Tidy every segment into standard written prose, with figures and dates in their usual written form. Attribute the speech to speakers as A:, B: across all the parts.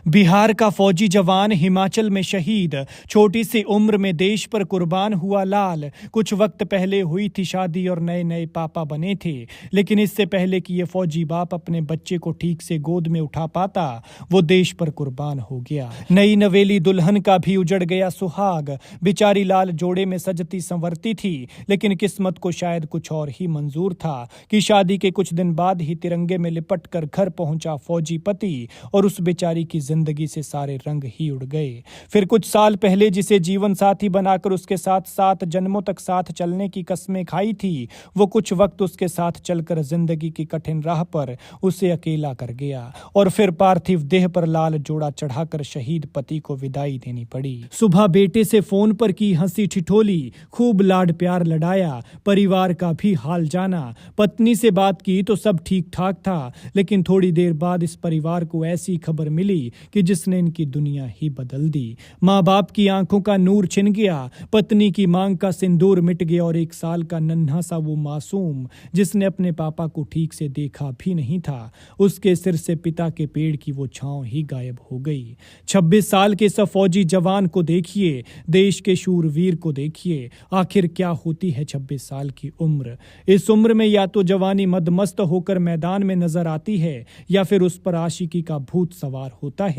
A: बिहार का फौजी जवान हिमाचल में शहीद, छोटी सी उम्र में देश पर कुर्बान हुआ लाल। कुछ वक्त पहले हुई थी शादी और नए नए पापा बने थे, लेकिन इससे पहले कि ये फौजी बाप अपने बच्चे को ठीक से गोद में उठा पाता, वो देश पर कुर्बान हो गया। नई नवेली दुल्हन का भी उजड़ गया सुहाग। बेचारी लाल जोड़े में सजती संवरती थी, लेकिन किस्मत को शायद कुछ और ही मंजूर था कि शादी के कुछ दिन बाद ही तिरंगे में लिपट कर घर पहुंचा फौजी पति और उस बेचारी की जिंदगी से सारे रंग ही उड़ गए। फिर कुछ साल पहले जिसे जीवन साथी बनाकर उसके साथ 7 जन्मों तक साथ चलने की कस्में खाई थी, वो कुछ वक्त उसके साथ चलकर जिंदगी की कठिन राह पर उसे अकेला कर गया और फिर पार्थिव देह पर लाल जोड़ा चढ़ाकर शहीद पति को विदाई देनी पड़ी। सुबह बेटे से फोन पर की हंसी ठिठोली, खूब लाड प्यार लड़ाया, परिवार का भी हाल जाना। पत्नी से बात की तो सब ठीक ठाक था, लेकिन थोड़ी देर बाद इस परिवार को ऐसी खबर मिली कि जिसने इनकी दुनिया ही बदल दी। माँ बाप की आंखों का नूर छिन गया, पत्नी की मांग का सिंदूर मिट गया और 1 साल का नन्हा सा वो मासूम जिसने अपने पापा को ठीक से देखा भी नहीं था, उसके सिर से पिता के पेड़ की वो छांव ही गायब हो गई। 26 साल के सब फौजी जवान को देखिए, देश के शूरवीर को देखिए। आखिर क्या होती है 26 साल की उम्र? इस उम्र में या तो जवानी मदमस्त होकर मैदान में नजर आती है, या फिर उस पर आशिकी का भूत सवार होता है,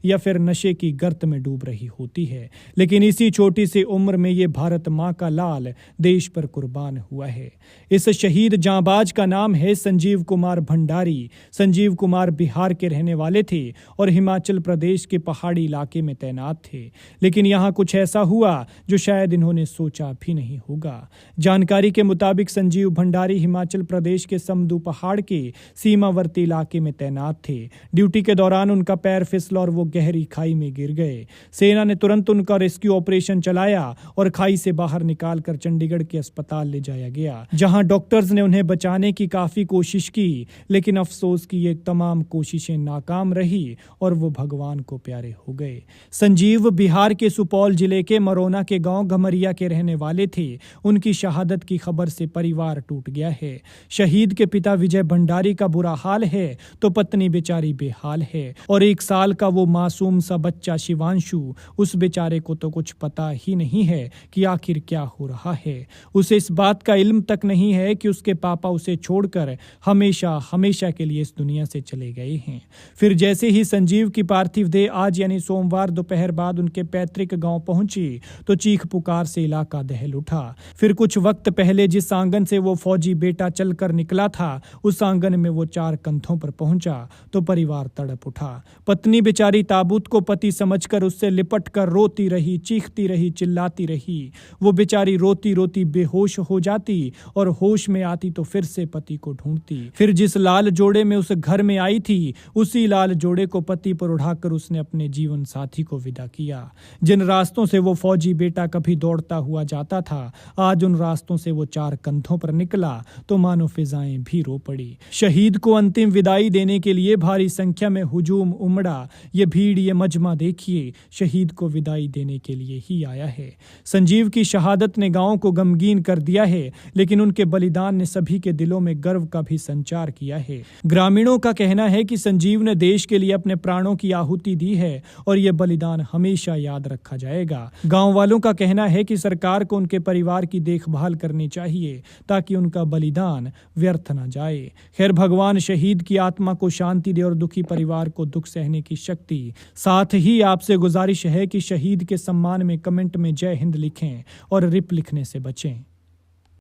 A: या फिर नशे की गर्त में डूब रही होती है। लेकिन इसी छोटी सी उम्र में ये भारत माँ का लाल देश पर कुर्बान हुआ है। इस शहीद जांबाज का नाम है संजीव कुमार भंडारी। संजीव कुमार बिहार के रहने वाले थे और हिमाचल प्रदेश के पहाड़ी इलाके में तैनात थे, लेकिन यहाँ कुछ ऐसा हुआ जो शायद इन्होंने सोचा भी नहीं होगा। जानकारी के मुताबिक संजीव भंडारी हिमाचल प्रदेश के समदू पहाड़ के सीमावर्ती इलाके में तैनात थे। ड्यूटी के दौरान उनका पैर फिसला और वो गहरी खाई में गिर गए। सेना ने तुरंत उनका रेस्क्यू ऑपरेशन चलाया और खाई से बाहर निकालकर चंडीगढ़ के अस्पताल ले जाया गया, जहां डॉक्टर्स ने उन्हें बचाने की काफी कोशिश की, लेकिन अफसोस की ये तमाम कोशिशें नाकाम रही और वो भगवान को प्यारे हो गए। संजीव बिहार के सुपौल जिले के मरोना के गांव घमरिया के रहने वाले थे। उनकी शहादत की खबर से परिवार टूट गया है। शहीद के पिता विजय भंडारी का बुरा हाल है तो पत्नी बेचारी बेहाल है, और 1 साल का वो मासूम सा बच्चा शिवांशु, उस बेचारे को तो कुछ पता ही नहीं है कि आखिर क्या हो रहा है। उसे इस बात का इल्म तक नहीं है कि उसके पापा उसे छोड़कर हमेशा हमेशा के लिए इस दुनिया से चले गए हैं। फिर जैसे ही संजीव की पार्थिव देह आज यानी सोमवार दोपहर बाद उनके पैतृक गांव पहुंची तो चीख पुकार से इलाका दहल उठा। फिर कुछ वक्त पहले जिस आंगन से वो फौजी बेटा चलकर निकला था, उस आंगन में वो 4 कंधों पर पहुंचा तो परिवार तड़प उठा। पत्नी बेचारी ताबूत को पति समझकर उससे लिपट कर रोती रही, चीखती रही, चिल्लाती रही। वो बेचारी रोती रोती बेहोश हो जाती और होश में आती तो फिर से पति को ढूंढती। फिर जिस लाल जोड़े में उस घर में आई थी, उसी लाल जोड़े को पति पर उठाकर उसने अपने जीवन साथी को विदा किया। जिन रास्तों से वो फौजी बेटा कभी दौड़ता हुआ जाता था, आज उन रास्तों से वो 4 कंधों पर निकला तो मानो फिजाएं भी रो पड़ी। शहीद को अंतिम विदाई देने के लिए भारी संख्या में हुजूम उमड़ा। ये भीड़, ये मजमा देखिए, शहीद को विदाई देने के लिए ही आया है। संजीव की शहादत ने गांव को गमगीन कर दिया है, लेकिन उनके बलिदान ने सभी के दिलों में गर्व का भी संचार किया है। ग्रामीणों का कहना है कि संजीव ने देश के लिए अपने प्राणों की आहुति दी है और यह बलिदान हमेशा याद रखा जाएगा। गांव वालों का कहना है कि सरकार को उनके परिवार की देखभाल करनी चाहिए ताकि उनका बलिदान व्यर्थ न जाए। खैर, भगवान शहीद की आत्मा को शांति दे और दुखी परिवार को दुख सहने की शक्ति। साथ ही आपसे गुजारिश है कि शहीद के सम्मान में कमेंट में जय हिंद लिखें और रिप लिखने से बचें।